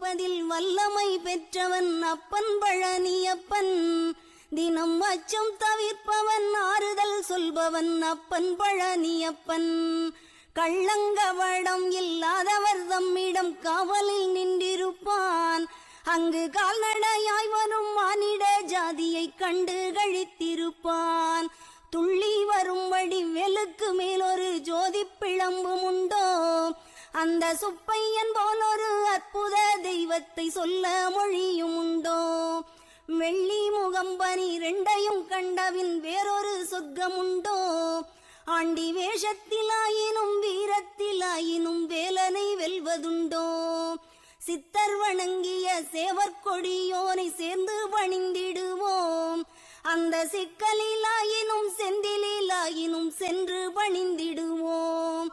காப்பதில் வல்லமை பெற்றவன் அப்பன் பழனியப்பன். தினம் அச்சம் தவிர்ப்பவன் ஆறுதல் சொல்பவன் அப்பன் பழனியப்பன். கள்ளங்கவடம் இல்லாதவர் தம்மிடம் காவலில் நின்றிருப்பான். அங்கு கால்நடையாய் வரும் மானிட ஜாதியை கண்டு கழித்திருப்பான். துள்ளி வரும்படி வெளுக்கு மேலொரு ஜோதி பிழம்பும் உண்டோ, அந்த சுப்பையன் போலொரு அற்புத தெய்வத்தை சொல்ல மொழியும் உண்டோ. வெள்ளி முகம் 12 கண்டவின் வேறொரு சொர்க்கம் உண்டோ, ஆண்டி வேஷத்திலாயினும் வீரத்திலாயினும் வேலனை வெல்வதுண்டோ. சித்தர் வணங்கிய சேவற்கொடியோனை சேர்ந்து பணிந்திடுவோம். அந்த சிக்கலிலாயினும் செந்திலாயினும் சென்று பணிந்திடுவோம்.